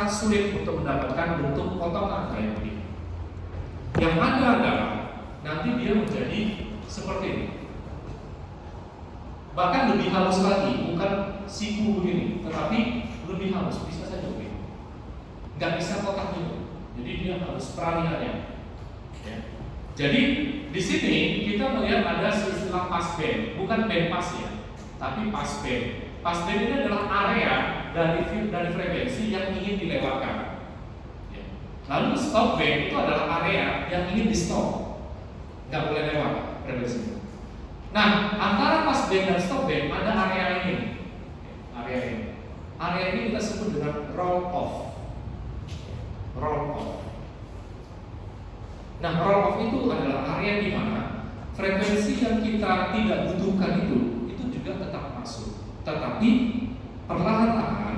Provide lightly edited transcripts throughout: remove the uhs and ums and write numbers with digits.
sangat sulit untuk mendapatkan bentuk potongan kayak begini. Yang ada adalah nanti dia menjadi seperti ini. Bahkan lebih halus lagi, bukan siku begini, tetapi lebih halus, bisa saja begini. Nggak bisa kotak gitu. Jadi dia harus peralihannya. Ya. Jadi di sini kita melihat ada istilah passband, bukan band pass ya, tapi passband. Passband ini adalah area dari frekuensi yang ingin dilewatkan. Ya. Lalu stop band itu adalah area yang ingin di stop, nggak boleh lewat frekuensi. Nah, antara passband dan stop band ada area ini. Area ini. Area ini kita sebut dengan roll off. Roll off. Nah, roll off itu adalah area di mana frekuensi yang kita tidak butuhkan itu juga tetap masuk. Tetapi perlahan-lahan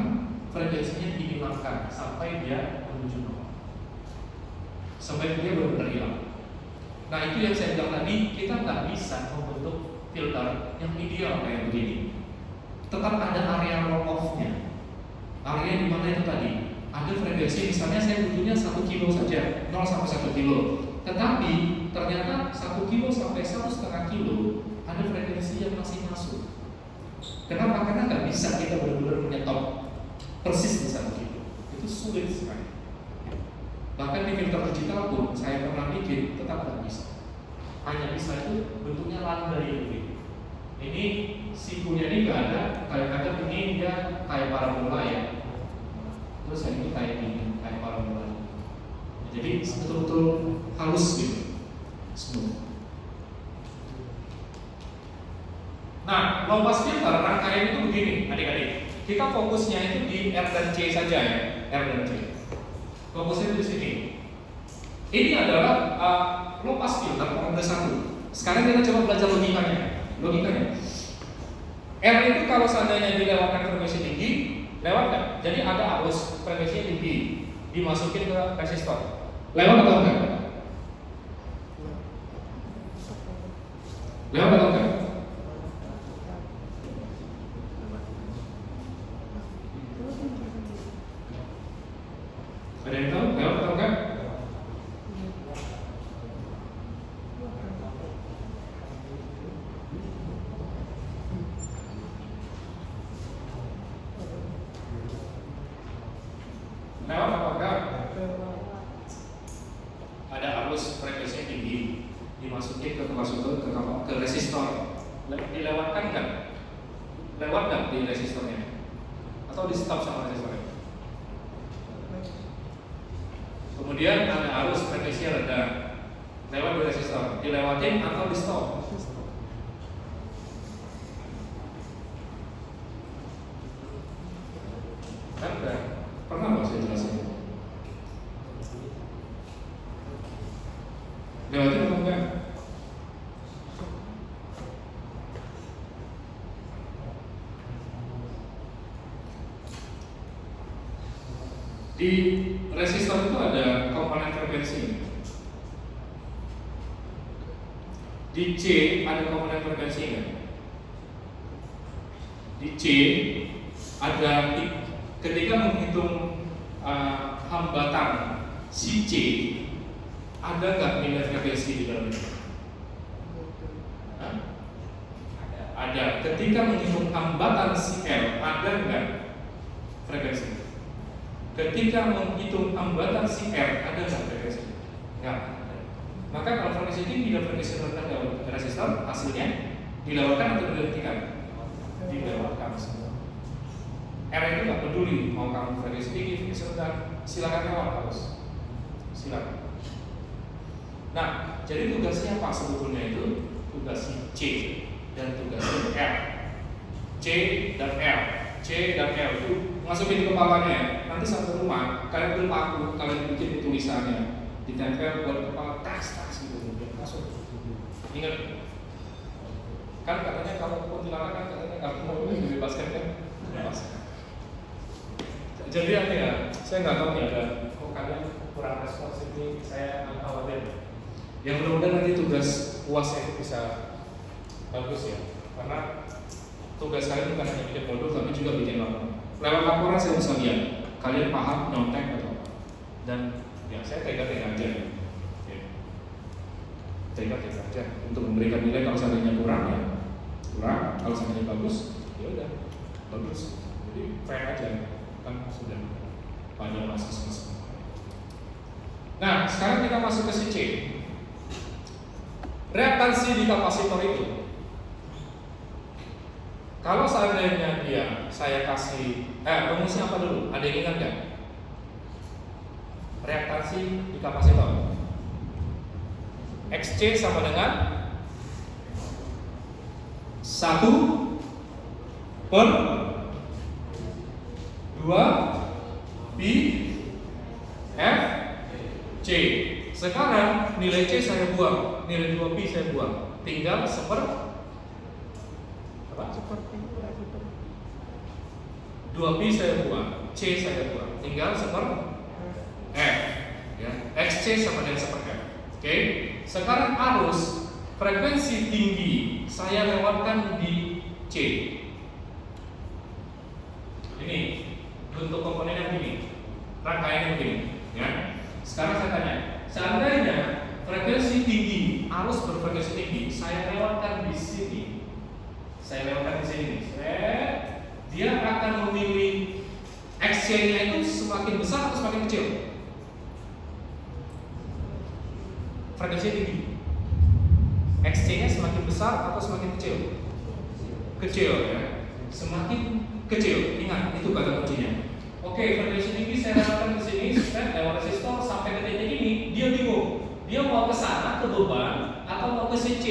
frekuensinya dihilangkan sampai dia menuju nol. Sampai dia benar-benar hilang. Nah, itu yang saya bilang tadi, kita nggak bisa membentuk filter yang ideal kayak begini. Tetap ada area roll off-nya. Area di mana itu tadi? Ada frekuensi, misalnya saya butuhnya 1 kilo saja, 0 sampai 1 kilo. Tetapi ternyata 1 kilo sampai 1,5 kilo ada frekuensi yang masih masuk. Kenapa? Karena nggak bisa kita benar-benar menyetop persis di 1 kilo. Itu sulit sekali. Bahkan di filter digital pun saya pernah bikin, tetap nggak bisa. Hanya bisa itu bentuknya landai begini. Ini sikunya ini nggak ada, kayak ini dia kayak parabola ya. Terus yang ini kayak ini, kayak parabola. Jadi betul-betul halus gitu, smooth. Nah, low pass filter rangkaian itu begini, adik-adik. Kita fokusnya itu di R dan C saja ya, R dan C. Fokusnya di sini. Ini adalah low pass filter mode 1. Sekarang kita coba belajar logikanya. R itu kalau seandainya dilewatkan frekuensi tinggi, lewat nggak? Jadi ada arus frekuensinya tinggi, dimasukin ke resistor. Lewat atau enggak? Lewat atau enggak? Ada yang tahu? Lewat atau enggak? Lewat atau enggak? Ada arus frekuensi tinggi dimasukin ke resistor. Dilewatkan nggak? Lewat nggak di resistornya? Atau di stop sama resistornya? Kemudian ada arus frekuensi rendah, lewat di resistor, dilewatin atau di stop? Kan pernah nggak saya jelasin? Lewatin atau enggak? Di resistor itu ada komponen frekuensi. Di C ada komponen frekuensinya. Di C ada, ketika menghitung hambatan si C, ada nggak nilai frekuensi di dalamnya? Ada. Ketika menghitung hambatan si L, ada nggak frekuensi? Ketika menghitung hambatan si R, ada nggak frekuensi? Nggak ada. Maka kalau frekuensi tinggi dan frekuensi rendah dalam resistor, hasilnya dilewatkan atau dihentikan? Dilewatkan semua. R itu nggak peduli mau kamu frekuensi tinggi, frekuensi rendah, silakan lewat harus. Silakan. Nah, jadi tugasnya apa sebetulnya itu? Tugasnya C dan tugasnya R. C dan R. C dan L itu masukin di kepalanya. Nanti sampai rumah kalian belum aku, kalian bikin tulisannya, ditempel buat kepala, tas gitu, masuk. Ingat, kan katanya kalau kuntilanak kan katanya nggak mau dibebaskan kan? Bebaskan. Jadi apa ya? Saya nggak tahu nih ada. Kok kalian kurang responsif nih? Saya nggak khawatir. Yang mudah-mudahan nanti tugas UAS itu bisa bagus ya, karena tugas kalian bukan hanya bikin modul tapi juga bikin laporan. Lewat laporan saya bisa lihat kalian paham nyontek atau apa. Dan ya saya tega-tega aja. Tega-tega aja untuk memberikan nilai. Kalau seandainya kurang ya kurang, kalau seandainya bagus ya udah bagus. Jadi fair aja, kan sudah banyak mahasiswa semua. Nah, sekarang kita masuk ke si C. Reaktansi di kapasitor itu, kalau seandainya saya kasih rumusnya apa dulu? Ada yang ingat nggak? Reaktansi di kapasitor XC sama dengan 1 per 2 pi F C. Sekarang nilai C saya buang, nilai 2 pi saya buang, tinggal seper 2 pi saya buang, C saya buang, tinggal seper F. Ya, XC sama dengan seper F. Oke. Sekarang arus frekuensi tinggi saya lewatkan di C. Ini bentuk komponennya begini, rangkaiannya begini. Ya. Sekarang saya tanya, seandainya frekuensi tinggi, arus berfrekuensi tinggi, saya lewatkan di sini. Dia akan memilih XC-nya itu semakin besar atau semakin kecil? Frekuensi tinggi, XC-nya semakin besar atau semakin kecil? Kecil ya, semakin kecil. Ingat, itu kata kuncinya. Oke, frekuensi tinggi saya lewatkan ke sini, lewat resistor sampai ke titik ini, dia bingung. Dia mau ke sana ke beban atau mau ke CC?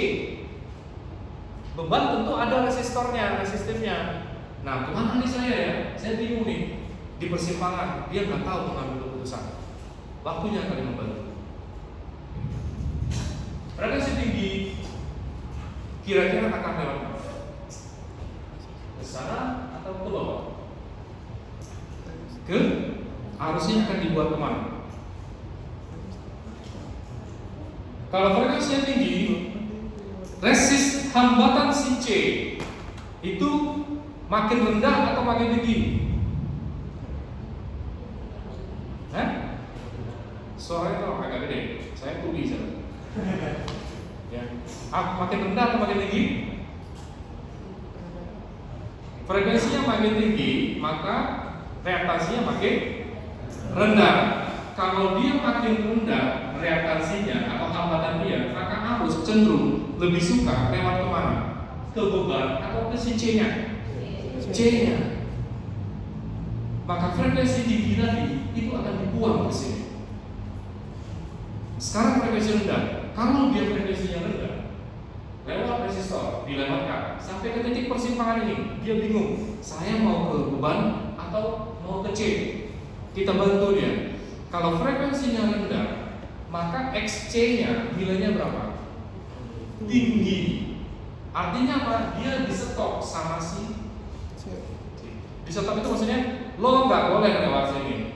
Beban tentu ada resistornya, resistifnya. Nah, kemana nih saya ya? Saya bingung nih. Di persimpangan, dia nggak tahu mengambil keputusan. Waktunya kali membantu. Frekuensi tinggi kira-kira akan lewat ke sana atau ke bawah? Arusnya akan dibuat kemana? Kalau frekuensinya tinggi, resist hambatan si C itu makin rendah atau makin tinggi? Suaranya kalau agak gede, saya tuli saja. Ya. Makin rendah atau makin tinggi? Frekuensinya makin tinggi, maka reaktansinya makin rendah. Kalau dia makin rendah reaktansinya atau hambatan dia, maka arus cenderung lebih suka lewat kemana? Ke beban atau ke si C-nya? C-nya. Maka frekuensi tinggi tadi itu akan dibuang ke sini. Sekarang frekuensi rendah. Kalau dia frekuensinya rendah, lewat resistor dilewatkan sampai ke titik persimpangan ini, dia bingung. Saya mau ke beban atau mau ke C? Kita bantu dia. Kalau frekuensinya rendah, maka XC-nya nilainya berapa? Tinggi. Artinya apa? Dia disetok sama si C. Disetok itu maksudnya lo nggak boleh lewat sini,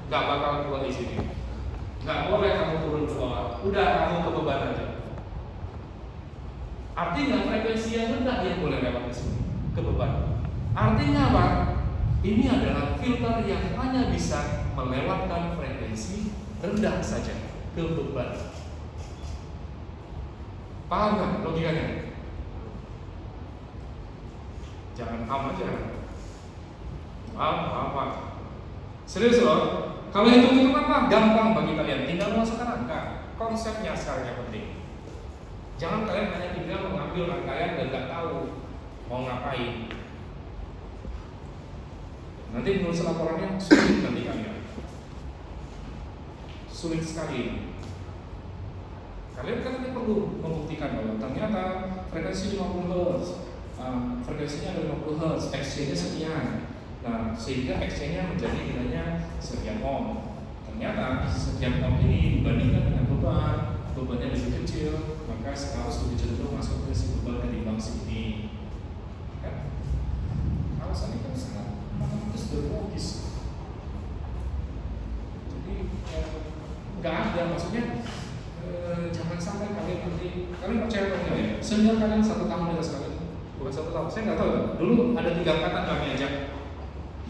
nggak bakal keluar di sini. Nggak boleh kamu turun ke bawah, udah kamu ke beban aja. Artinya frekuensi yang rendah yang boleh lewat ke sini, ke beban. Artinya apa? Ini adalah filter yang hanya bisa melewatkan frekuensi rendah saja ke beban. Paham nggak logikanya? Jangan am aja. Paham. Serius loh. Kalau hitung-hitungan mah gampang bagi kalian, tinggal memasukkan angka. Konsepnya sekarang yang penting. Jangan kalian hanya tinggal mengambil rangkaian dan nggak tahu mau ngapain. Nanti menulis laporannya sulit nanti kalian. Sulit sekali. Kalian kan nanti perlu membuktikan bahwa ternyata frekuensi 50 Hz, frekuensinya ada 50 Hz, XC-nya sekian. Nah, sehingga XC-nya menjadi nilainya sekian ohm. Ternyata sekian ohm ini dibandingkan dengan bebannya lebih kecil, maka harus lebih cenderung masuk ke si beban ketimbang si ini. Kan? Alasannya kan sangat matematis dan logis. Jadi nggak ada, maksudnya jangan sampai kalian percaya atau enggak ya? Senior kalian 1 tahun di atas kalian, bukan 1 tahun. Saya nggak tahu. Dulu ada 3 angkatan kami ajak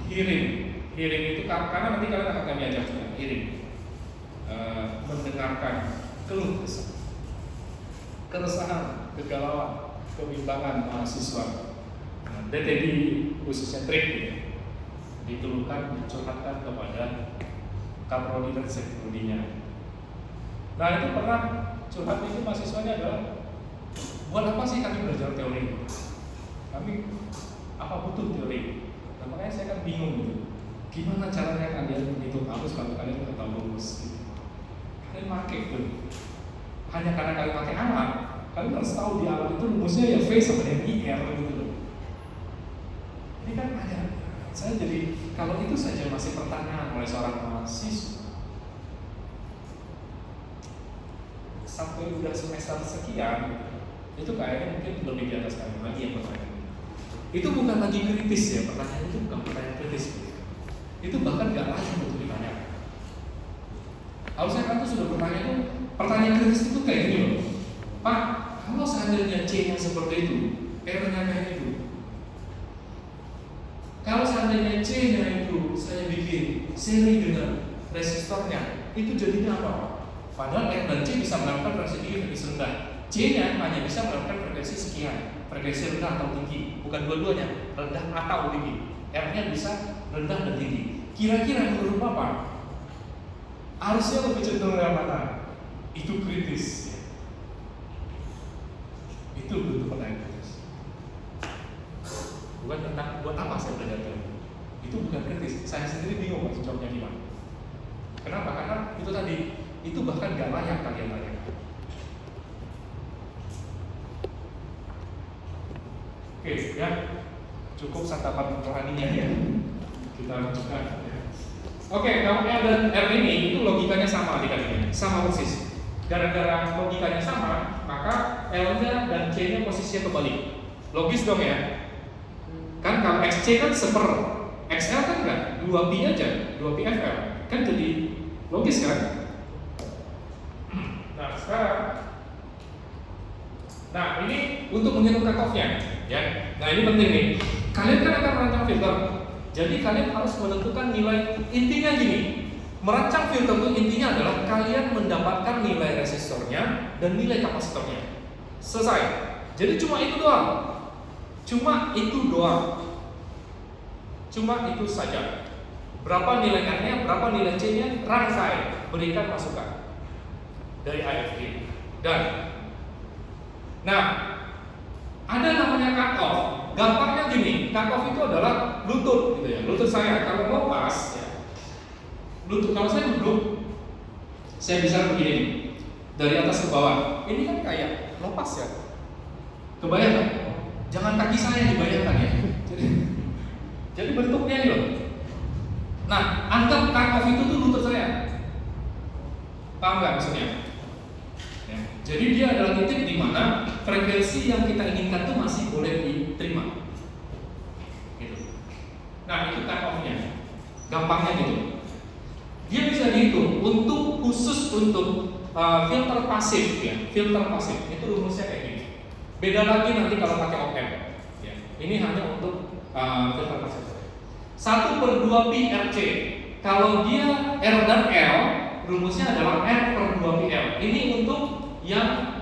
kirim Hearing itu karena nanti kalian akan kami ajak juga hearing, mendengarkan keluh kesah, keresahan, kegalauan, kebimbangan mahasiswa. DTD khususnya trik gitu, dikeluhkan, dicurhatkan kepada kaprodi dan sekprodinya. Nah itu pernah curhat itu mahasiswanya adalah, buat apa sih kami belajar teori? Kami apa butuh teori? Nah makanya saya kan bingung gitu. Gimana caranya kalian menghitung arus kalau kalian nggak tahu rumus? Gitu. Kalian pakai tuh. Hanya karena kalian pakai alat, kalian harus tahu di alat itu rumusnya ya V sama dengan IR gitu loh. Ini kan ada. Saya jadi kalau itu saja masih pertanyaan oleh seorang mahasiswa. Sampai udah semester sekian, itu kayaknya mungkin lebih di atas kalian lagi yang pertanyaan. Itu bukan lagi kritis ya, pertanyaan itu bukan pertanyaan kritis. Itu bahkan gak layak untuk ditanyakan. Harusnya kan tuh sudah bertanya tuh, pertanyaan kritis itu kayak gini loh. Pak, kalau seandainya C-nya seperti itu, R-nya kayak itu. Kalau seandainya C-nya itu saya bikin seri dengan resistornya, itu jadinya apa? Padahal R dan C bisa melakukan frekuensi rendah. C-nya hanya bisa melakukan frekuensi sekian, frekuensi rendah atau tinggi, bukan dua-duanya, rendah atau tinggi. R-nya bisa rendah dan tinggi. Kira-kira menurut Bapak, harusnya lebih cenderung yang mana? Itu kritis. Ya. Itu bentuk pertanyaan kritis. Bukan tentang buat apa saya belajar teori. Itu bukan kritis. Saya sendiri bingung harus jawabnya gimana. Kenapa? Karena itu tadi, itu bahkan gak layak kalian tanyakan. Oke, ya cukup santapan rohaninya ya. Kita lanjutkan. Ya. Oke, kalau L dan R ini itu logikanya sama adik-adik, sama persis. Gara-gara logikanya sama, maka L-nya dan C-nya posisinya kebalik. Logis dong ya. Kan kalau XC kan seper, XL kan enggak, 2pi aja, 2pi FL. Kan jadi logis kan? Nah sekarang, nah ini untuk menghitung cutoff-nya, ya. Nah ini penting nih. Kalian kan akan merancang filter, jadi kalian harus menentukan nilai. Intinya gini, merancang filter itu intinya adalah kalian mendapatkan nilai resistornya dan nilai kapasitornya. Selesai. Jadi cuma itu doang. Cuma itu doang. Cuma itu saja. Berapa nilai R-nya, berapa nilai C-nya, rangkai, berikan masukan dari AFG. Dan nah, ada namanya cut off. Gampangnya gini, cut off itu adalah lutut gitu ya. Lutut saya kalau mau pas ya. Lutut kalau saya duduk, saya bisa begini nih, dari atas ke bawah. Ini kan kayak lepas ya. Kebayang kan? Jangan kaki saya dibayangkan ya. Jadi bentuknya ini loh. Nah, anggap cut off itu tuh lutut saya. Paham nggak maksudnya? Ya. Jadi dia adalah titik di mana frekuensi yang kita inginkan tuh masih boleh diterima. Gitu. Nah, itu cut off-nya. Gampangnya gitu. Dia bisa dihitung untuk khusus untuk filter pasif ya. Filter pasif itu rumusnya kayak gini. Beda lagi nanti kalau pakai op-amp. Ya. Ini hanya untuk filter pasif. 1/2pi RC. Kalau dia R dan L, rumusnya adalah R per 2pi L. Ini untuk yang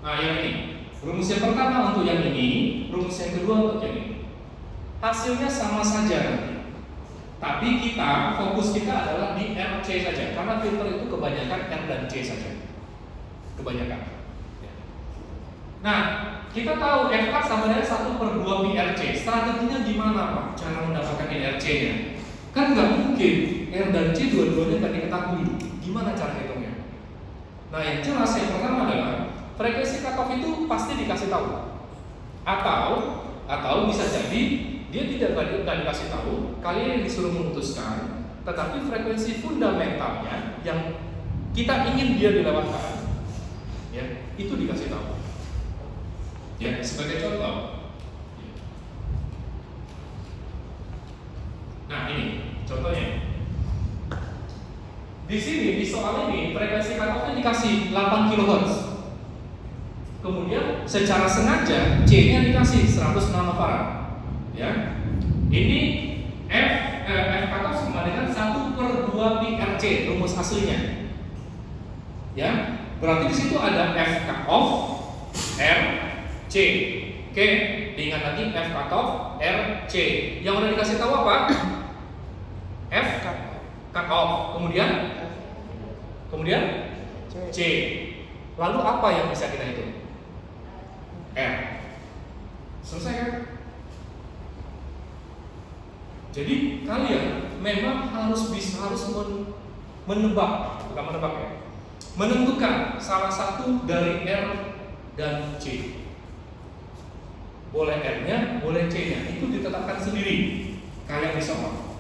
yang ini. Rumus yang pertama untuk yang ini, rumus yang kedua untuk yang ini. Hasilnya sama saja nanti. Tapi fokus kita adalah di RC saja, karena filter itu kebanyakan R dan C saja. Kebanyakan. Nah, kita tahu FK sama dengan 1/2pi RC. Strateginya gimana Pak? Cara mendapatkan RC-nya? Kan nggak mungkin R dan C dua-duanya nggak diketahui. Gimana cara hitungnya? Nah, yang jelas yang pertama adalah frekuensi cutoff itu pasti dikasih tahu. Atau bisa jadi dia tidak dikasih tahu, kalian yang disuruh memutuskan, tetapi frekuensi fundamentalnya yang kita ingin dia dilewatkan, ya, itu dikasih tahu. Ya, sebagai contoh. Nah, ini contohnya. Di sini di soal ini frekuensi cutoff-nya dikasih 8 kHz. Kemudian secara sengaja C-nya dikasih 100 nanofarad. Ya. Ini F cutoff sama dengan 1/2 pi RC rumus aslinya. Ya. Berarti di situ ada F cutoff R C. Oke, diingat lagi F cutoff R C. Yang udah dikasih tahu apa? F cutoff. Kemudian C. Lalu apa yang bisa kita hitung? R. Selesai kan? Jadi kalian memang harus menebak, bukan menebak ya, menentukan salah satu dari R dan C. Boleh R-nya, boleh C-nya, itu ditetapkan sendiri, kayak di soal.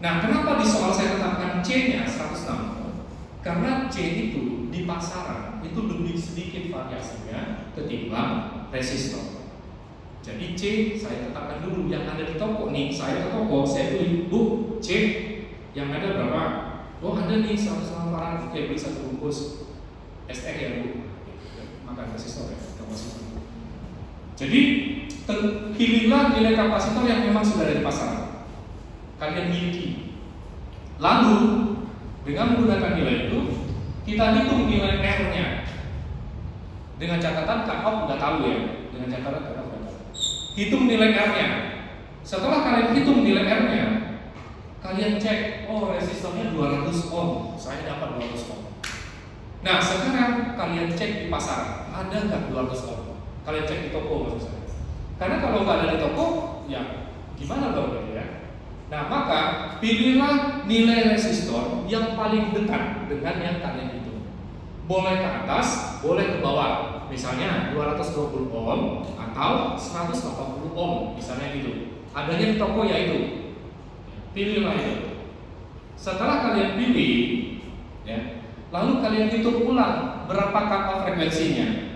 Nah, kenapa di soal saya tetapkan C-nya 106? Karena C itu di pasaran itu lebih sedikit variasinya ketimbang resistor. Jadi C saya tetapkan dulu, yang ada di toko nih, saya ke toko, saya beli, Bu, C yang ada berapa? Oh ada nih 100 farad, oke beli 1 bungkus SR ya Bu, makan resistor ya, kapasitor. Jadi pilihlah nilai kapasitor yang memang sudah ada di pasaran, kalian miliki. Lalu dengan menggunakan nilai itu, kita hitung nilai R-nya. Dengan catatan cut-off udah tahu ya, dengan catatan cut-off udah tahu. Hitung nilai R-nya. Setelah kalian hitung nilai R-nya, kalian cek, oh resistornya 200 ohm, saya dapat 200 ohm. Nah sekarang kalian cek di pasar, ada nggak 200 ohm? Kalian cek di toko maksud saya. Karena kalau nggak ada di toko, ya gimana dong ya? Nah maka pilihlah nilai resistor yang paling dekat dengan yang kalian hitung. Boleh ke atas, boleh ke bawah. Misalnya 220 ohm atau 180 ohm, misalnya gitu. Adanya di toko ya itu. Pilihlah itu. Setelah kalian pilih, ya, lalu kalian hitung ulang berapa cut-off frekuensinya.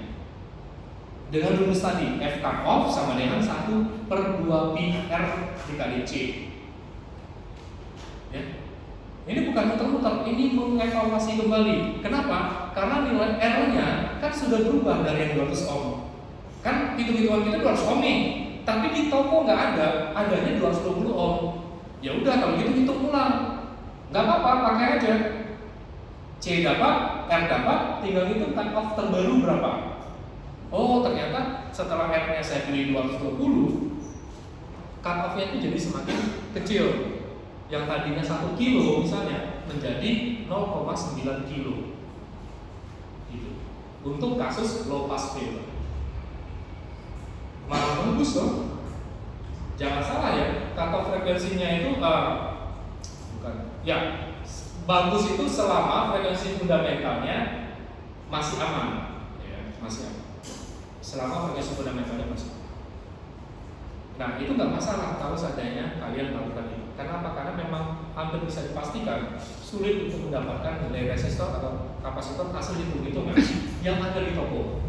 Dengan rumus tadi, F cut-off sama dengan 1/2 pi R dikali C. Ya. Ini bukan muter-muter, ini mengevaluasi kembali. Kenapa? Karena nilai R-nya kan sudah berubah dari yang 200 ohm. Kan hitung-hitungan kita 200 ohm nih, tapi di toko nggak ada, adanya 220 ohm. Ya udah kalau gitu hitung ulang, nggak apa-apa, pakai aja. C dapat, R dapat, tinggal hitung cut-off terbaru berapa. Oh ternyata setelah R-nya saya pilih 220, cut-off-nya itu jadi semakin kecil. Yang tadinya 1 kilo misalnya menjadi 0,9 kilo gitu. Untuk kasus low pass filter malah bagus dong. Jangan salah ya, cut-off frekuensinya itu bukan ya, bagus itu selama frekuensi fundamentalnya masih aman ya, masih aman. Selama frekuensi fundamentalnya masih aman. Nah itu nggak masalah kalau seandainya kalian melakukan itu. Karena apa? Karena memang hampir bisa dipastikan sulit untuk mendapatkan nilai resistor atau kapasitor hasil hitung-hitungan yang ada di toko.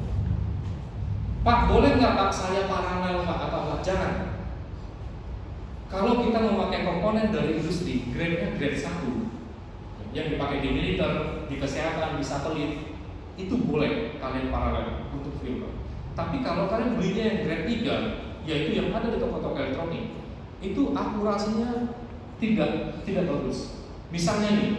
Pak, boleh nggak Pak saya paralel Pak atau enggak? Jangan. Kalau kita memakai komponen dari industri, grade-nya grade 1 yang dipakai di militer, di kesehatan, di satelit, itu boleh kalian paralel untuk filter. Tapi kalau kalian belinya yang grade 3, yaitu yang ada di toko-toko elektronik, itu akurasinya tidak bagus. Misalnya nih,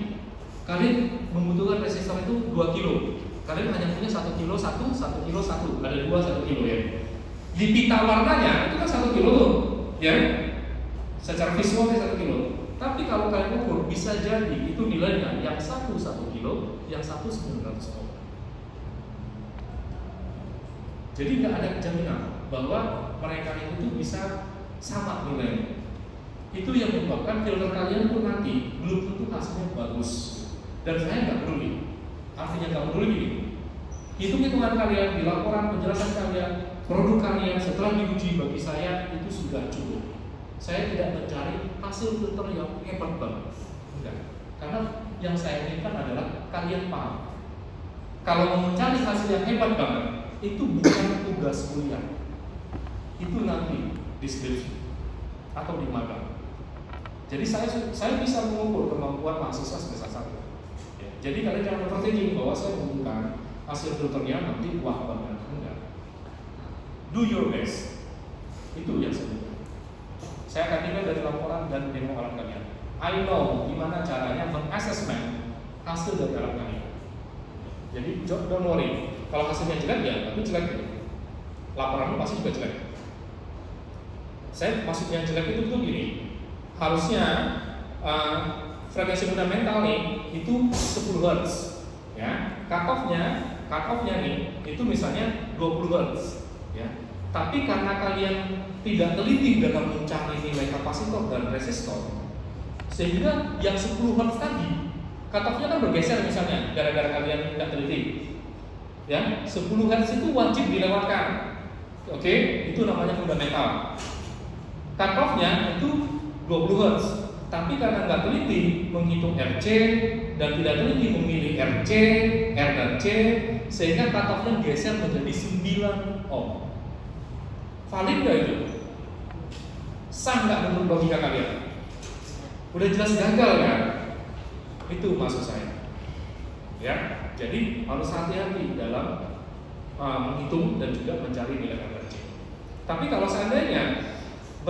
kalian membutuhkan resistor itu 2 kilo, kalian hanya punya 1 kilo 1, 1 kilo 1, ada 2 1 kilo ya. Di pita warnanya itu kan 1 kilo tuh, ya. Secara visualnya 1 kilo. Tapi kalau kalian ukur bisa jadi itu nilainya yang 1 kilo, yang 1 900 ohm. Jadi nggak ada jaminan bahwa mereka itu bisa sama nilainya. Itu yang menyebabkan filter kalian pun nanti belum tentu hasilnya bagus. Dan saya nggak peduli. Artinya nggak peduli ini. Hitung-hitungan kalian, di laporan penjelasan kalian, produk kalian setelah diuji bagi saya itu sudah cukup. Saya tidak mencari hasil filter yang hebat banget. Enggak. Karena yang saya inginkan adalah kalian paham. Kalau mau mencari hasil yang hebat banget, itu bukan tugas kuliah. Itu nanti di skripsi atau di magang. Jadi saya bisa mengukur kemampuan mahasiswa sebesar satu. Ya, jadi kalian jangan overthinking bahwa saya membutuhkan hasil filternya nanti wah banget, enggak. Do your best. Itu yang sebetulnya. Saya akan nilai dari laporan dan demo alat kalian. I know gimana caranya mengassessment hasil dari alat kalian. Jadi don't worry. Kalau hasilnya jelek ya, tapi jelek gitu. Laporanmu pasti juga jelek. Saya maksudnya jelek itu tuh gini. Harusnya frekuensi fundamental nih itu 10 Hz. Ya, cut-off-nya nih itu misalnya 20 Hz. Ya. Tapi karena kalian tidak teliti dalam mencari nilai kapasitor dan resistor, sehingga yang 10 Hz tadi cut-off-nya kan bergeser misalnya gara-gara kalian tidak teliti. Ya, 10 Hz itu wajib dilewatkan. Oke, itu namanya fundamental. Cut-off-nya itu 20 Hz. Tapi karena nggak teliti menghitung RC dan tidak teliti memilih RC, R dan C, sehingga cut-off-nya geser menjadi 9 ohm. Valid nggak itu? Sah nggak menurut logika kalian? Udah jelas gagal kan? Itu maksud saya. Ya, jadi harus hati-hati dalam menghitung dan juga mencari nilai RC. Tapi kalau seandainya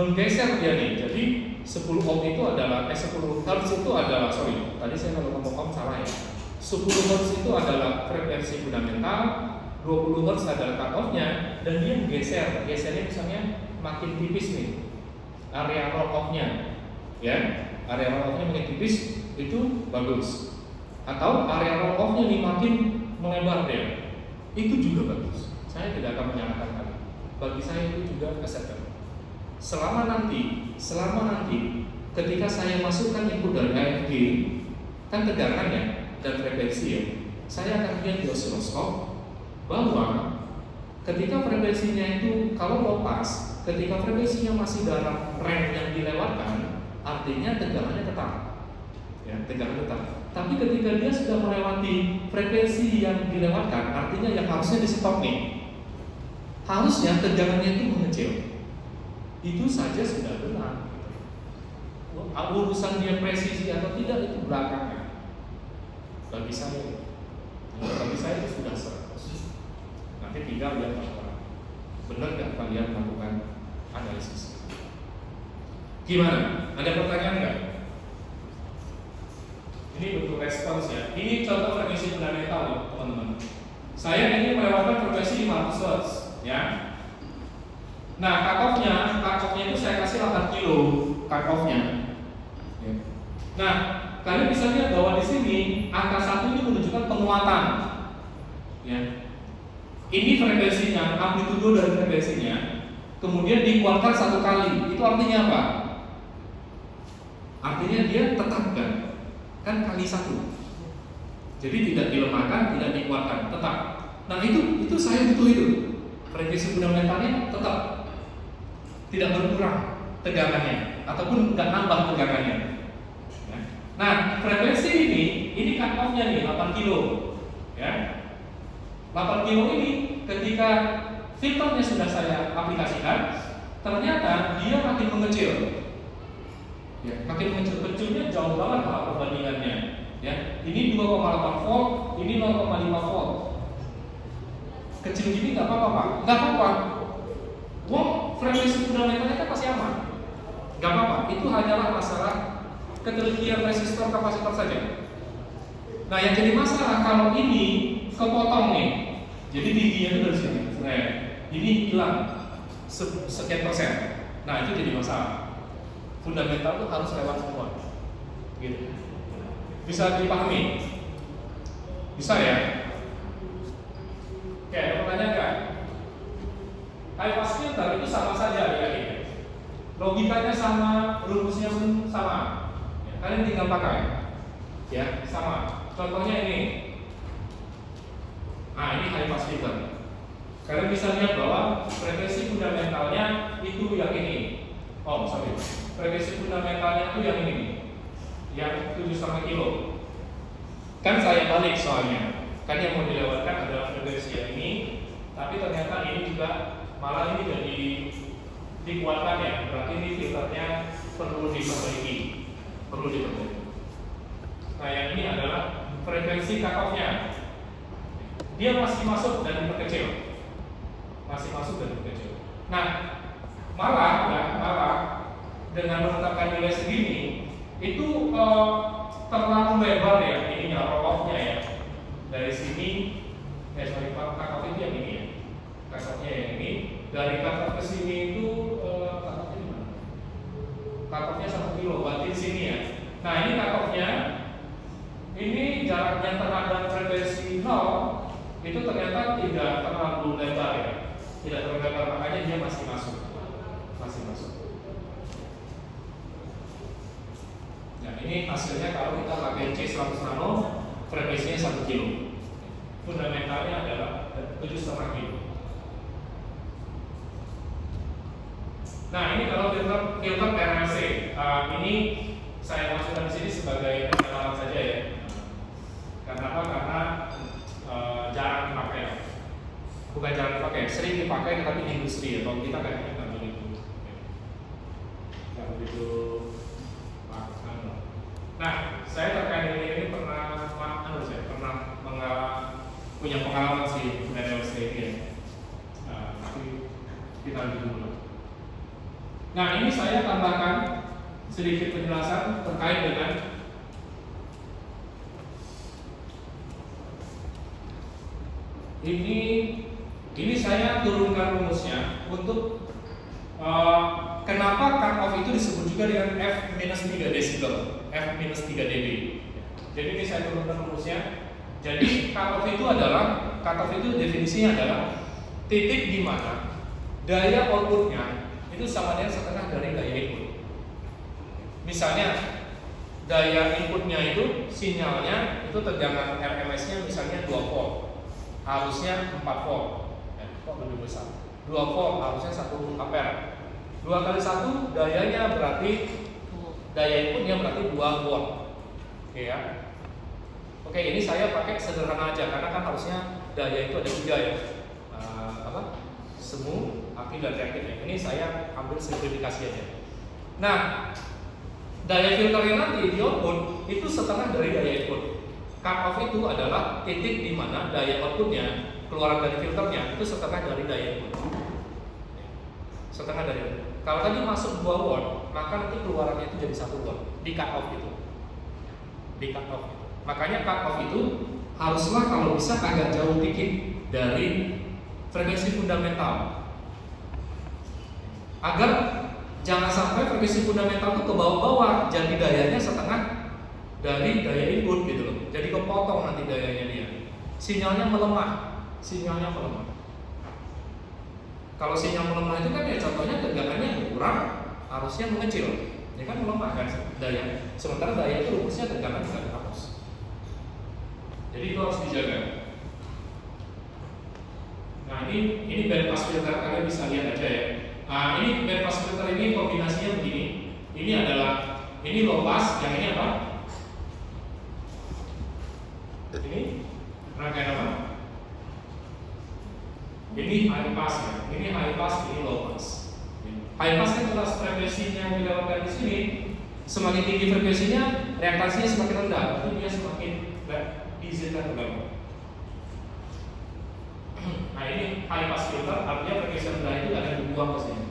menggeser dia nih, jadi 10 ohm itu adalah 10 Hz itu adalah, tadi saya kalau ngomong ohm salah ya. 10 Hz itu adalah frekuensi fundamental, 20 Hz adalah cut-off-nya, dan dia gesernya misalnya makin tipis nih area roll-off-nya, ya, area roll-off-nya makin tipis, itu bagus. Atau area roll-off-nya nih makin melebar deh, itu juga bagus. Saya tidak akan menyalahkan kalian. Bagi saya itu juga acceptable. Selama nanti ketika saya masukkan input dari AFG, kan tegangannya dan frekuensi ya, saya akan lihat di osiloskop bahwa ketika frekuensinya itu kalau low pass, ketika frekuensinya masih dalam range yang dilewatkan, artinya tegangannya tetap, ya, tegangan tetap. Tapi ketika dia sudah melewati frekuensi yang dilewatkan, artinya yang harusnya di stop nih, harusnya tegangannya itu mengecil. Itu saja sudah benar. Urusan dia presisi atau tidak itu belakangnya. Bagi saya itu sudah 100. Nanti tinggal lihat laporan. Benar nggak kalian melakukan analisis? Gimana? Ada pertanyaan nggak? Ini bentuk respons ya. Ini contoh frekuensi fundamental loh, teman-teman. Saya ingin melewatkan frekuensi 500 Hz, ya. Nah, cut-off-nya itu saya kasih 8 kilo cut-off-nya. Ya. Nah, kalian bisa lihat bahwa di sini angka 1 ini menunjukkan penguatan. Ya. Ini frekuensinya, amplitudo dari frekuensinya, kemudian dikuatkan 1 kali. Itu artinya apa? Artinya dia tetap kan kali 1. Jadi tidak dilemahkan, tidak dikuatkan, tetap. Nah, itu saya butuh itu. Frekuensi fundamentalnya tetap. Tidak berkurang tegangannya ataupun nggak nambah tegangannya. Ya. Nah, frekuensi ini cut-off-nya nih 8 kilo, ya. 8 kilo ini ketika filternya sudah saya aplikasikan, ternyata dia makin mengecil. Ya, makin mengecil, kecilnya jauh banget lah perbandingannya. Ya, ini 2,8 volt, ini 0,5 volt. Kecil gini nggak apa-apa, Pak? Nggak apa-apa. Wong frekuensi fundamentalnya kan pasti aman, nggak apa-apa. Itu hanyalah masalah ketelitian resistor kapasitor saja. Nah, yang jadi masalah kalau ini kepotong nih, jadi tingginya itu dari sini, ini hilang sekian persen. Nah, itu jadi masalah. Fundamental itu harus lewat semua, gitu. Bisa dipahami? Bisa ya? Oke, ada pertanyaan nggak? High pass filter itu sama saja ya, logikanya sama, rumusnya pun sama. Ya, kalian tinggal pakai, ya sama. Contohnya ini, ini high pass filter. Kalian bisa lihat bahwa frekuensi fundamentalnya itu yang ini. Frekuensi fundamentalnya itu yang ini, yang 7,5 kilo. Kan saya balik soalnya, kan yang mau dilewatkan adalah frekuensi yang ini, tapi ternyata ini juga malah ini jadi dikuatkan ya, berarti ini filternya perlu diperbaiki. Nah, yang ini adalah frekuensi cut-off-nya. Dia masih masuk dan diperkecil. masih masuk dan kecil. Nah, malah dengan menetapkan nilai segini itu terlalu lebar ya ininya roll-off-nya ya. Dari sini cut-off itu yang ini ya. Cut-off-nya yang ini, dari cut-off ke sini itu cut-off-nya di mana? Cut-off-nya 1 kilo, berarti di sini ya. Nah, ini cut-off-nya ini jaraknya terhadap frekuensi 0 itu ternyata tidak terlalu lebar ya. Tidak terlalu lebar, makanya dia masih masuk. Nah, ini hasilnya kalau kita pakai C100 nano, frekuensinya 1 kilo. Fundamentalnya adalah 7,5 kilo. Nah, ini kalau filter RLC, ini saya masukkan di sini sebagai pengalaman saja ya. Karena apa? Karena jarang dipakai. Bukan jarang dipakai, sering dipakai tetapi di industri ya. Kalau kita kayaknya nggak begitu. Nggak begitu. Nah, saya terkait dengan ini pernah punya pengalaman sih dengan LC ini ya. Tapi kita lihat dulu. Nah, ini saya tambahkan sedikit penjelasan terkait dengan ini saya turunkan rumusnya untuk kenapa cut off itu disebut juga dengan F-3 desibel, F-3 dB. Jadi ini saya turunkan rumusnya. Jadi cut off itu definisinya adalah titik di mana daya outputnya itu sama dengan setengah dari daya input. Misalnya daya inputnya itu sinyalnya itu tegangan RMS-nya misalnya 2 volt, harusnya 4 volt. Kok lebih besar? 2 volt harusnya 1 ampere. 2 kali 1 dayanya berarti daya inputnya berarti 2 volt. Oke ya. Oke, ini saya pakai sederhana aja karena kan harusnya daya itu ada 3 ya. Semu, api dan reaktif ya. Ini saya ambil simplifikasi aja. Nah, daya filternya nanti di output itu setengah dari daya input. Cut off itu adalah titik di mana daya outputnya keluaran dari filternya itu setengah dari daya input. Setengah dari input. Kalau tadi masuk 2 watt, maka nanti keluarannya itu jadi 1 watt di cut off itu. Di cut off. Makanya cut off itu haruslah kalau bisa agak jauh dikit dari frekuensi fundamental. Agar jangan sampai frekuensi fundamental itu ke bawah-bawah, jadi dayanya setengah dari daya input gitu loh. Jadi kepotong nanti dayanya dia. Sinyalnya melemah. Kalau sinyal melemah itu kan ya contohnya tegangannya berkurang, harusnya mengecil. Ya kan melemah kan daya. Sementara daya itu rumusnya tegangan juga dihapus. Jadi itu harus dijaga. Nah, ini band pass filter, kalian bisa lihat aja ya. Nah, ini band pass filter ini kombinasinya begini. Ini low pass, yang ini apa? Ini rangkaian apa? Ini high pass ya. Ini high pass, ini low pass. High pass kan kalau frekuensinya yang dilewatkan di sini, semakin tinggi frekuensinya, reaktansinya semakin rendah, berarti dia semakin diizinkan ke bawah. Nah, ini high pass filter, artinya frekuensi rendah itu akan dibuang ke sini.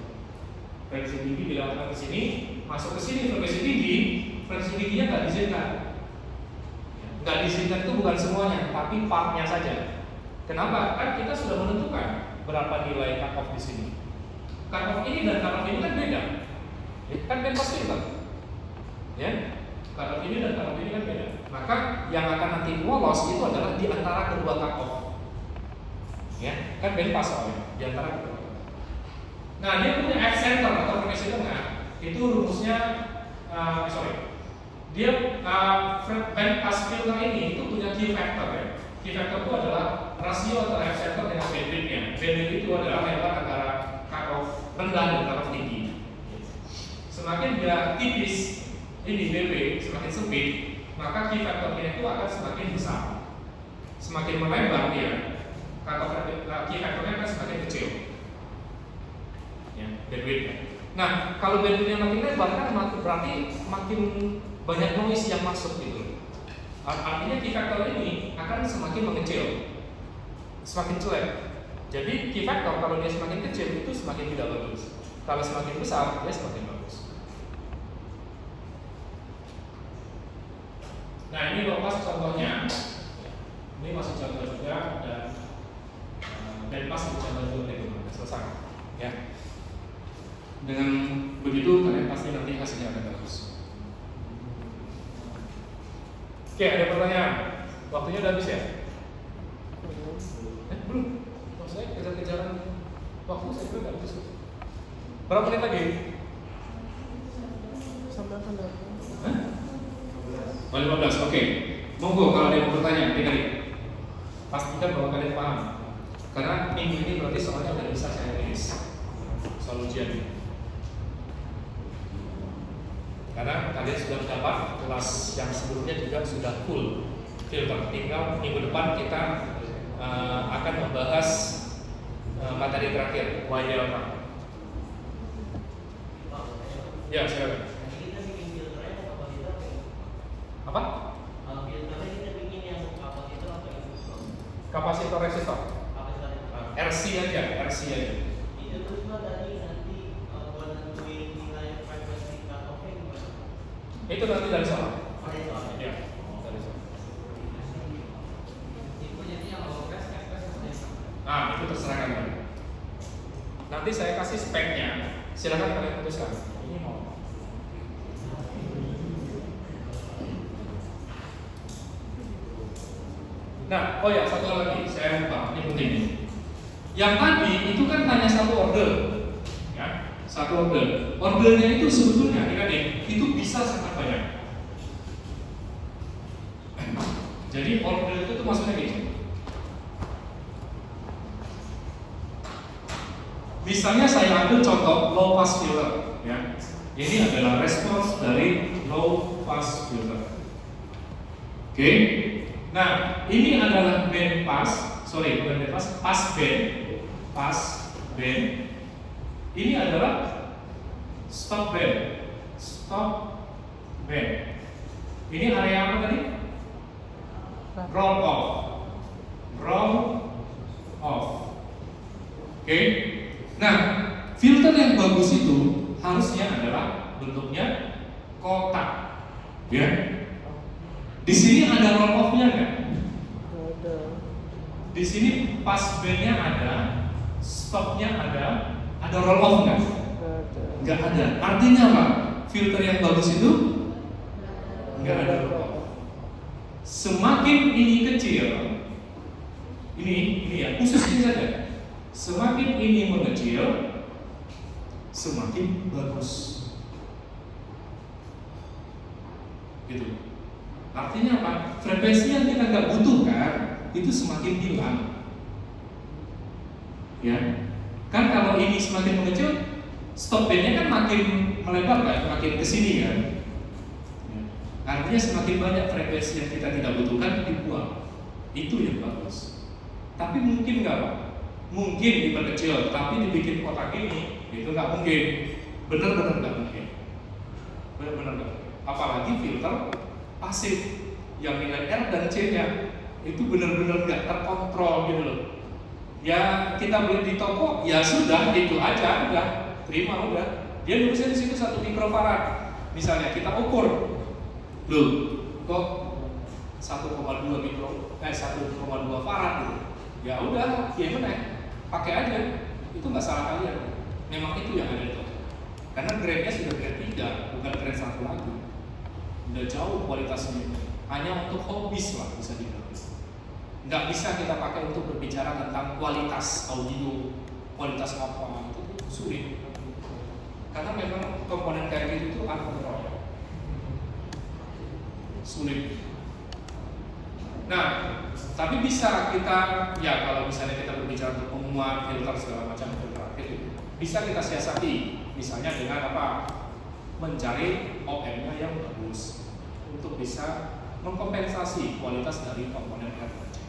Frekuensi tinggi dilewatkan ke sini, masuk ke sini. Frekuensi tingginya nggak diizinkan. Nggak diizinkan itu bukan semuanya, tapi partnya saja. Kenapa? Kan kita sudah menentukan berapa nilai cut off di sini. Cut off ini dan cut off ini kan beda. Kan band pass filter. Ya, cut off ini dan cut off ini kan beda. Maka yang akan nanti lolos itu adalah di antara kedua cut off. Ya, kan band pass soalnya di antara kedua. Nah, dia punya F center atau frekuensi tengah. Itu rumusnya dia band pass filter ini itu punya key factor ya. Key factor itu adalah rasio antara F center dengan bandwidth-nya. Bandwidth itu adalah lebar antara cut off rendah dan cut off tinggi. Semakin dia tipis ini BB semakin sempit, maka key factor-nya itu akan semakin besar. Semakin melebar dia, cut off key factor-nya akan semakin kecil. Ya, bandwidth-nya. Nah, kalau bandwidth-nya makin lebar kan berarti makin banyak noise yang masuk gitu. Artinya key factor ini akan semakin mengecil, semakin cuek. Jadi key factor kalau dia semakin kecil itu semakin tidak bagus. Kalau semakin besar dia semakin bagus. Nah ini low pass contohnya. Ini masih contoh juga dan pas contoh juga nih selesai. Ya. Dengan begitu kalian pasti nanti hasilnya akan bagus. Oke, ada pertanyaan? Waktunya udah habis ya? Belum. Saya kejar-kejaran waktu saya kira nggak habis. Berapa menit lagi? Sampai akan datang. 15, oke. Monggo kalau ada yang mau bertanya, tinggal pastikan bahwa kalian paham. Karena minggu ini berarti soalnya udah bisa saya tulis soal ujian. Karena kalian sudah dapat kelas yang sebelumnya juga sudah full filter. Tinggal minggu depan kita akan membahas materi terakhir Y delta. Ya, silakan. Apa? Kapasitor resistor. RC aja. Itu terus tadi nanti buat nentuin nilai frekuensi cut-off-nya gimana? Itu nanti dari soal. Ya, dari soal. Itu terserah kalian. Nanti saya kasih speknya. Silakan kalian putuskan. Ini mau. Nah, oh ya, satu lagi saya lupa, ini penting. Yang tadi itu kan hanya satu order, ya, satu order. Ordernya itu sebetulnya, adik-adik, itu bisa sangat banyak. Jadi order itu tuh maksudnya gini. Misalnya saya ambil contoh low pass filter, ya. Ini adalah respons dari low pass filter. Oke. Nah, ini adalah band pass, bukan band pass, pass band. Ini adalah stop band. Ini area apa tadi? Roll off. Oke. Nah, filter yang bagus itu harusnya adalah bentuknya kotak, ya. Di sini ada roll off-nya nggak? Ada. Di sini pass band-nya ada, stop-nya ada roll off nggak? Nggak ada. Artinya apa? Filter yang bagus itu nggak ada roll off. Semakin ini kecil, ini ya khusus ini saja. Semakin ini mengecil, semakin bagus. Gitu. Artinya apa? Frekuensi yang kita nggak butuhkan itu semakin hilang. Ya, kan kalau ini semakin mengecil, stop bandnya kan makin melebar kan, makin kesini kan. Ya. Artinya semakin banyak frekuensi yang kita tidak butuhkan dibuang. Itu yang bagus. Tapi mungkin nggak, Pak? Mungkin diperkecil, tapi dibikin kotak ini, itu nggak mungkin. Benar-benar nggak mungkin. Benar-benar nggak. Apalagi filter pasif yang nilai R dan C-nya itu benar-benar nggak terkontrol gitu loh. Ya kita beli di toko, ya sudah itu aja, udah terima udah. Dia nulisnya di situ 1 mikrofarad. Misalnya kita ukur, loh, kok 1,2 farad gitu. Ya udah, gimana? Pakai aja, itu nggak salah kalian. Memang itu yang ada itu. Karena grade-nya sudah grade 3, bukan grade 1 lagi. Udah jauh kualitasnya, hanya untuk hobis lah bisa dibilang. Nggak bisa kita pakai untuk berbicara tentang kualitas audio, kualitas apa, itu sulit. Karena memang komponen kayak gitu itu uncontrolled, sulit. Nah, tapi bisa kita, ya kalau misalnya kita berbicara tentang pengumuman filter segala macam filter, bisa kita siasati, misalnya dengan apa? Mencari OM-nya yang bagus untuk bisa mengkompensasi kualitas dari komponen R dan C.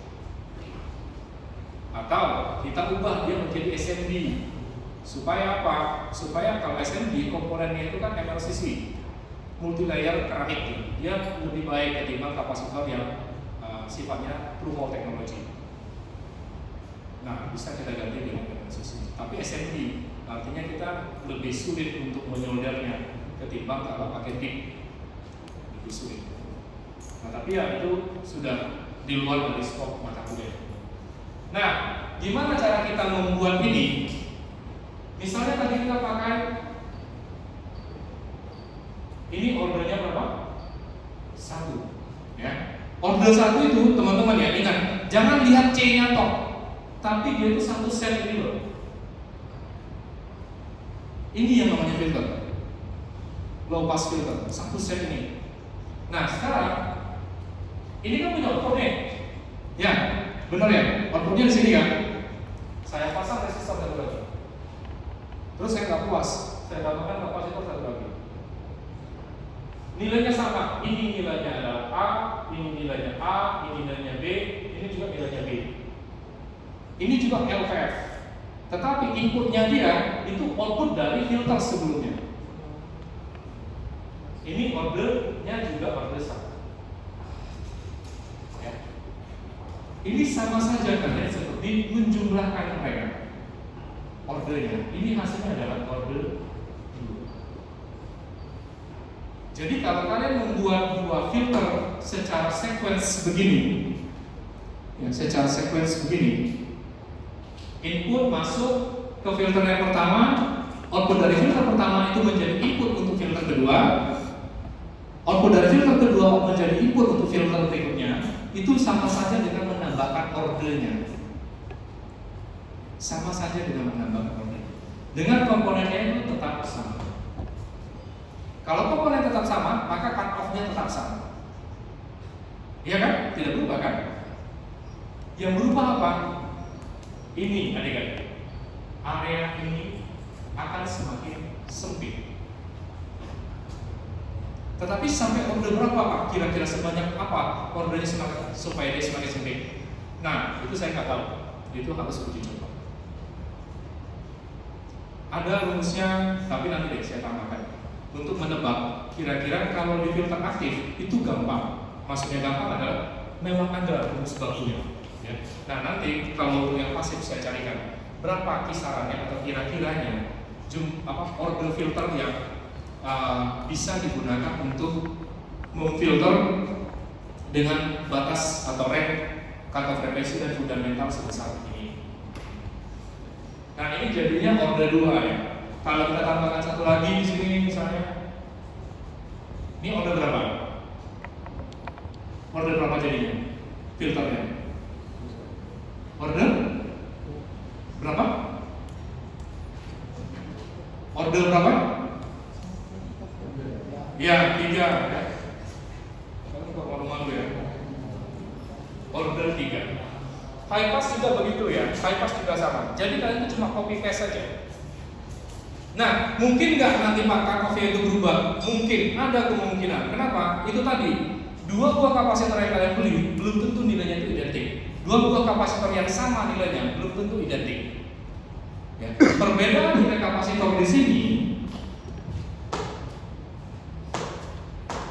Atau kita ubah dia menjadi SMD. Supaya apa? Supaya kalau SMD komponennya itu kan MLCC, multi layer keramik, dia lebih baik ketimbang kapasitor yang sifatnya true wall technology. Nah, bisa kita ganti dengan frekuensi sini. Tapi SMD, artinya kita lebih sulit untuk menyoldernya ketimbang kalau pakai tip, lebih sulit. Nah, tapi ya itu sudah di luar dari skop mata kuliah. Nah, gimana cara kita membuat ini? Misalnya tadi kita pakai ini ordernya berapa? 1, ya. Order 1 itu teman-teman ya, ingat, jangan lihat C-nya tok, tapi dia itu satu set ini loh. Ini yang namanya filter, low pass filter, satu set ini. Nah sekarang ini kan punya outputnya, ya, benar ya? Outputnya di sini kan? Saya pasang resistor satu lagi. Terus saya nggak puas, saya tambahkan kapasitor satu lagi. Nilainya sama, ini nilainya adalah A, ini nilainya A, ini nilainya B, ini juga nilainya B. Ini juga LVF. Tetapi inputnya dia itu output dari filter sebelumnya. Ini ordernya juga order sama. Ya. Ini sama saja kan, seperti menjumlahkan mereka. Ordernya, ini hasilnya adalah order 2. Jadi kalau kalian membuat dua filter secara sequence begini, ya, secara sequence begini, input masuk ke filter yang pertama, output dari filter pertama itu menjadi input untuk filter kedua, output dari filter kedua menjadi input untuk filter berikutnya, itu sama saja dengan menambahkan ordernya. Sama saja dengan menambahkan order. Dengan komponennya itu tetap sama. Kalau komponen tetap sama, maka cut off-nya tetap sama. Iya kan? Tidak berubah kan? Yang berubah apa? Ini adik-adik, area ini akan semakin sempit. Tetapi sampai order berapa Pak? Kira-kira sebanyak apa ordernya supaya dia semakin sempit? Nah, itu saya nggak tahu. Itu harus uji coba. Ada rumusnya, tapi nanti deh saya tambahkan. Untuk menebak, kira-kira kalau di filter aktif itu gampang. Maksudnya gampang adalah memang ada rumus bakunya. Ya. Nah nanti kalau untuk yang pasif saya carikan berapa kisarannya atau kira-kiranya order filter yang bisa digunakan untuk memfilter dengan batas atau range cutoff frekuensi dan fundamental sebesar ini. Nah ini jadinya order 2 ya. Kalau kita tambahkan satu lagi di sini misalnya, ini order berapa? Order berapa jadinya? Filternya? Order berapa? Order berapa? Ya, 3 ya. Kamu kok malu-malu ya? Order 3. High pass juga begitu ya. High pass juga sama. Jadi kalian itu cuma copy paste saja. Nah, mungkin nggak nanti Pak cut-off-nya itu berubah? Mungkin, ada kemungkinan. Kenapa? Itu tadi, 2 buah kapasitor yang kalian beli belum tentu nilainya itu identik. 2 buah kapasitor yang sama nilainya belum tentu identik. Ya. Perbedaan nilai kapasitor di sini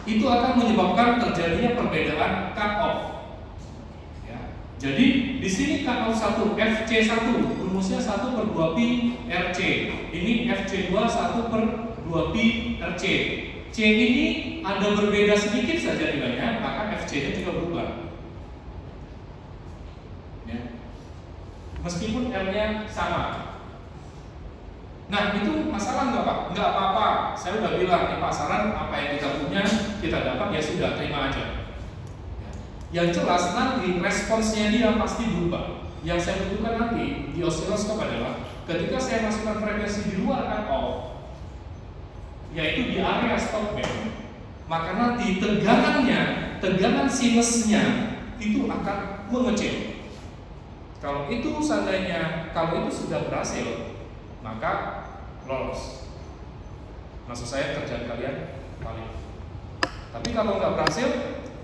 itu akan menyebabkan terjadinya perbedaan cut-off. Ya. Jadi di sini cut-off 1 FC1 rumusnya 1/2 pi RC. Ini FC2 1/2 pi RC. C ini ada berbeda sedikit saja nilainya, maka FC-nya juga berubah. Ya. Meskipun R-nya sama. Nah itu masalah nggak Pak? Nggak apa-apa. Saya udah bilang di pasaran apa yang kita punya kita dapat ya sudah terima aja. Ya. Yang jelas nanti responsnya dia pasti berubah. Yang saya butuhkan nanti di osiloskop adalah ketika saya masukkan frekuensi di luar cut-off, yaitu di area stop band, maka nanti tegangan sinusnya itu akan mengecil. Kalau itu sudah berhasil, maka lolos. Maksud saya kerjaan kalian valid. Tapi kalau nggak berhasil,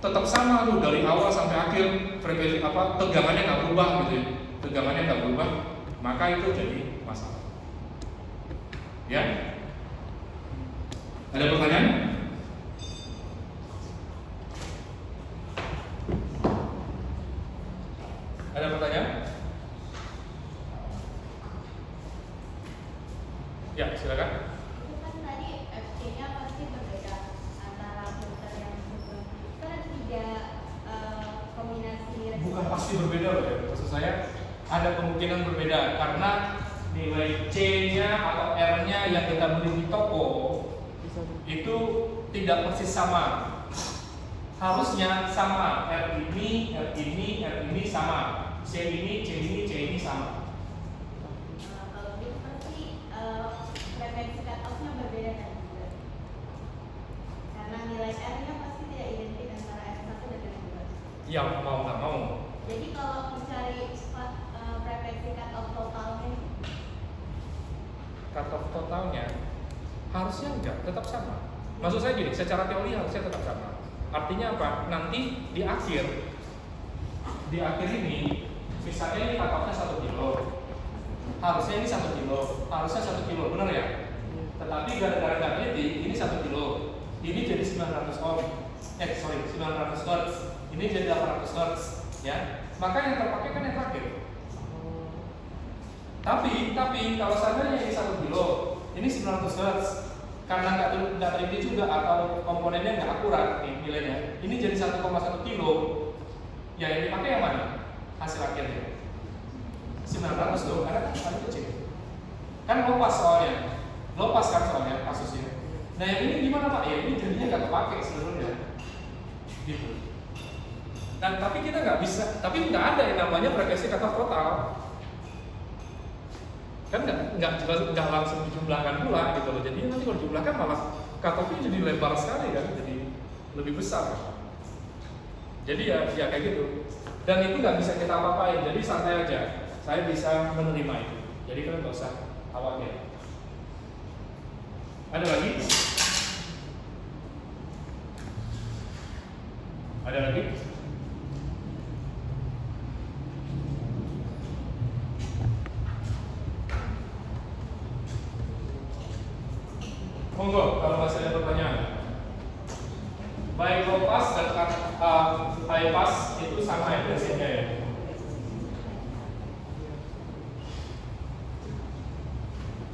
tetap sama tuh dari awal sampai akhir frekuensi tegangannya nggak berubah gitu ya. Tegangannya nggak berubah, maka itu jadi masalah. Ya? Ada pertanyaan? Ada pertanyaan? pasti berbeda loh ya. Maksud saya ada kemungkinan berbeda karena nilai C-nya atau R-nya yang kita beli di toko itu tidak persis sama. Harusnya sama, R ini sama, C ini sama. Kalau gitu pasti frekuensi cut off-nya berbeda kan juga. Karena nilai R-nya pasti tidak identik antara R1 dan R2. Ya mau nggak mau. Jadi kalau mencari frekuensi cut off totalnya, Cut off totalnya harusnya enggak, tetap sama. Maksud saya gini, secara teori harusnya tetap sama. Artinya apa? Nanti di akhir ini, misalnya ini cut off-nya 1 kilo, harusnya ini 1 kilo, harusnya 1 kilo, benar ya? Tetapi gara-gara nggak teliti, ini 1 kilo, ini jadi 900 ohm, 900 Hz, ini jadi 800 Hz, ya. Maka yang terpakai kan yang terakhir. Tapi kalau seandainya ini 1 kilo, ini 900 Hz, karena nggak teliti juga atau komponennya nggak akurat nih nilainya, ini jadi 1,1 kilo. Ya yang dipakai yang mana? Hasil akhirnya 900 dong, karena kan paling kecil. Kan lopas kan soalnya kasusnya. Nah yang ini gimana Pak? Ya ini jadinya nggak kepake seluruhnya, gitu. Dan tapi kita nggak bisa, tapi nggak ada yang namanya frekuensi cut off total. Kan nggak langsung dijumlahkan pula gitu loh. Jadi nanti kalau dijumlahkan malah cut off-nya jadi lebar sekali kan, jadi lebih besar. Jadi ya kayak gitu. Dan itu nggak bisa kita apa-apain. Jadi santai aja. Saya bisa menerima itu. Jadi kan nggak usah khawatir. Ada lagi? Ada lagi? Monggo kalau masih ada pertanyaan. Baik low pass dan high pass itu sama ya prinsipnya ya.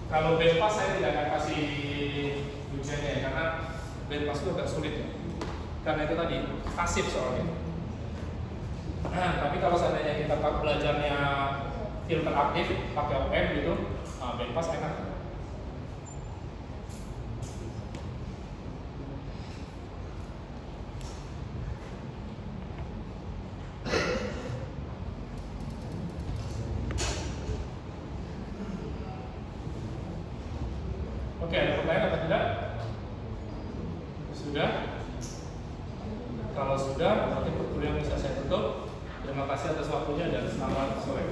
Kalau band pass saya tidak akan kasih ujiannya ya, karena band pass itu agak sulit ya. Karena itu tadi pasif soalnya. Nah, tapi kalau seandainya kita belajarnya filter aktif pakai OM gitu, band pass enak. Oke, ada pertanyaan atau tidak? Sudah? Kalau sudah, nanti perkuliahan bisa saya tutup. Terima kasih atas waktunya dan selamat sore.